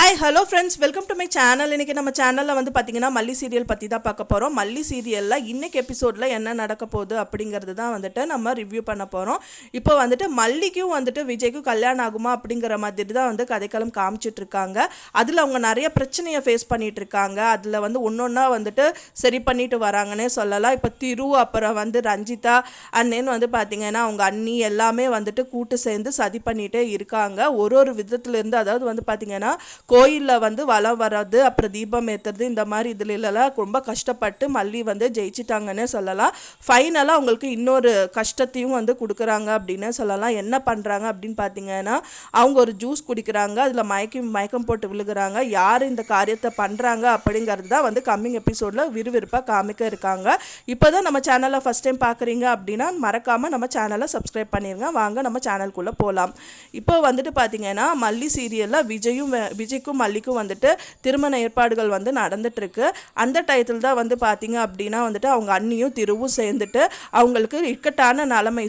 Hi hello friends, welcome to my channel. இன்றைக்கி நம்ம சேனலில் வந்து பார்த்திங்கன்னா மல்லி சீரியல் பற்றி தான் பார்க்க போகிறோம். மல்லி சீரியலில் இன்றைக்கி எபிசோடில் என்ன நடக்க போகுது அப்படிங்கிறது தான் வந்துட்டு நம்ம ரிவ்யூ பண்ண போகிறோம். இப்போ வந்துட்டு மல்லிக்கும் வந்துட்டு விஜய்க்கும் கல்யாணம் ஆகுமா அப்படிங்கிற மாதிரி தான் வந்து கதைக்களம் காமிச்சிட்ருக்காங்க. அதில் அவங்க நிறைய பிரச்சனையை ஃபேஸ் பண்ணிகிட்ருக்காங்க. அதில் வந்து ஒன்றா வந்துட்டு சரி பண்ணிட்டு வராங்கன்னே சொல்லலாம். இப்போ திரு, அப்புறம் வந்து ரஞ்சிதா அண்ணேன்னு வந்து பார்த்திங்கன்னா அவங்க அண்ணி எல்லாமே வந்துட்டு கூட்டு சேர்ந்து சதி பண்ணிகிட்டே இருக்காங்க. ஒரு விதத்துலேருந்து, அதாவது வந்து பார்த்திங்கன்னா கோயிலில் வந்து வலம் வர்றது, அப்புறம் தீபம் ஏற்றுறது, இந்த மாதிரி இதுலலாம் ரொம்ப கஷ்டப்பட்டு மல்லி வந்து ஜெயிச்சிட்டாங்கன்னே சொல்லலாம். ஃபைனலாக அவங்களுக்கு இன்னொரு கஷ்டத்தையும் வந்து கொடுக்குறாங்க அப்படின்னே சொல்லலாம். என்ன பண்ணுறாங்க அப்படின்னு பார்த்தீங்கன்னா, அவங்க ஒரு ஜூஸ் குடிக்கிறாங்க, அதில் மயக்கம் போட்டு விழுகிறாங்க. யார் இந்த காரியத்தை பண்ணுறாங்க அப்படிங்கிறது தான் வந்து கம்மிங் எபிசோடில் விறுவிறுப்பாக காமிக்க இருக்காங்க. இப்போ தான் நம்ம சேனலை ஃபஸ்ட் டைம் பார்க்குறீங்க அப்படின்னா மறக்காமல் நம்ம சேனலை சப்ஸ்கிரைப் பண்ணிடுங்க. வாங்க நம்ம சேனலுக்குள்ளே போகலாம். இப்போ வந்துட்டு பார்த்தீங்கன்னா மல்லி சீரியலில் விஜய்க்கும் மல்லிக்கும் வந்துட்டு திருமண ஏற்பாடுகள் வந்து நடந்துட்டுருக்கு. அந்த டயத்தில் தான் வந்து பார்த்தீங்க அப்படின்னா வந்துட்டு அவங்க அண்ணியும் திருவும் சேர்ந்துட்டு அவங்களுக்கு இக்கட்டான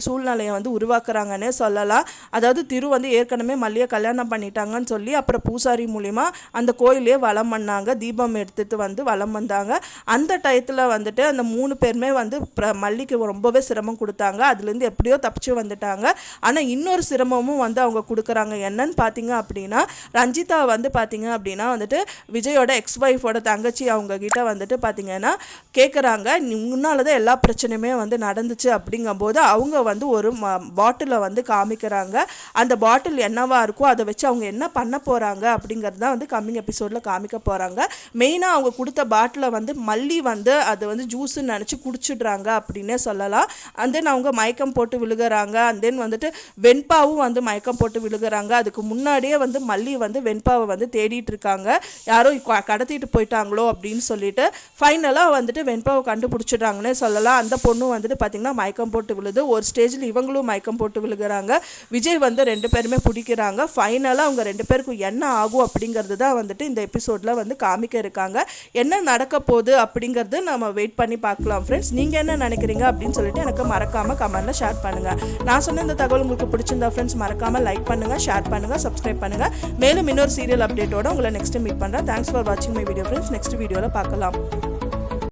சூழ்நிலையை வந்து உருவாக்குறாங்கன்னே சொல்லலாம். அதாவது திரு வந்து ஏற்கனவே மல்லியை கல்யாணம் பண்ணிட்டாங்கன்னு சொல்லி அப்புறம் பூசாரி மூலிமா அந்த கோயிலே வலம் பண்ணாங்க, தீபம் எடுத்துட்டு வந்து வலம் வந்தாங்க. அந்த டயத்தில் வந்துட்டு அந்த 3 பேருமே வந்து மல்லிக்கு ரொம்பவே சிரமம் கொடுத்தாங்க. அதுலேருந்து எப்படியோ தப்பிச்சு வந்துட்டாங்க. ஆனால் இன்னொரு சிரமமும் வந்து அவங்க கொடுக்குறாங்க. என்னன்னு பார்த்தீங்க அப்படின்னா, ரஞ்சிதா வந்து பார்த்தீங்க அப்படின்னா வந்துட்டு விஜயோட எக்ஸ் ஒய்ஃபோட தங்கச்சி அவங்க கிட்ட வந்துட்டு பார்த்தீங்கன்னா கேட்குறாங்க, முன்னால் தான் எல்லா பிரச்சனையுமே வந்து நடந்துச்சு அப்படிங்கும்போது அவங்க வந்து ஒரு பாட்டிலை வந்து காமிக்கிறாங்க. அந்த பாட்டில் என்னவா இருக்கோ அதை வச்சு அவங்க என்ன பண்ண போகிறாங்க அப்படிங்கிறது தான் வந்து கம்மிங் எபிசோடில் காமிக்க போகிறாங்க. மெயினாக அவங்க கொடுத்த பாட்டிலை வந்து மல்லி வந்து அது வந்து ஜூஸுன்னு நினச்சி குடிச்சிடுறாங்க அப்படின்னே சொல்லலாம். அண்ட் தென் அவங்க மயக்கம் போட்டு விழுகிறாங்க. அண்ட் தென் வந்துட்டு வெண்பாவும் வந்து மயக்கம் போட்டு விழுகிறாங்க. அதுக்கு முன்னாடியே வந்து மல்லி வந்து வெண்பாவை வந்து தேடிட்டு இருக்காங்க, யாரோ கடத்திட்டு போயிட்டாங்களோ அப்படின்னு சொல்லிட்டு. ஃபைனலாக வந்துட்டு வெண்பாவை கண்டுபிடிச்சிடுறாங்கன்னே சொல்லலாம். அந்த பொண்ணு வந்துட்டு பார்த்திங்கன்னா மயக்கம் போட்டு விழுது. ஒரு ஸ்டேஜில் இவங்களும் மயக்கம் போட்டு விழுகிறாங்க. விஜய் வந்து 2 பேருமே பிடிக்கிறாங்க. ஃபைனலாக அவங்க 2 பேருக்கும் என்ன ஆகும் அப்படிங்கிறது தான் வந்துட்டு இந்த எபிசோடில் வந்து காமிக்க இருக்காங்க. என்ன நடக்க போகுது அப்படிங்கிறது நம்ம வெயிட் பண்ணி பார்க்கலாம். ஃப்ரெண்ட்ஸ், நீங்கள் என்ன நினைக்கிறீங்க அப்படின்னு சொல்லிட்டு எனக்கு மறக்காமல் கமெண்ட்டில் ஷேர் பண்ணுங்கள். நான் சொன்ன இந்த தகவல் உங்களுக்கு பிடிச்சிருந்தா ஃப்ரெண்ட்ஸ் மறக்காமல் லைக் பண்ணுங்கள், ஷேர் பண்ணுங்கள், சப்ஸ்கிரைப் பண்ணுங்கள். மேலும் இன்னொரு சீரியல் அப்டேட்டோட உங்களை நெக்ஸ்ட் மீட் பண்ணுறேன். தேங்க்ஸ் ஃபார் வாட்சிங் மை வீடியோ ஃப்ரெண்ட்ஸ். நெக்ஸ்ட் வீடியோவில் பார்க்கலாம்.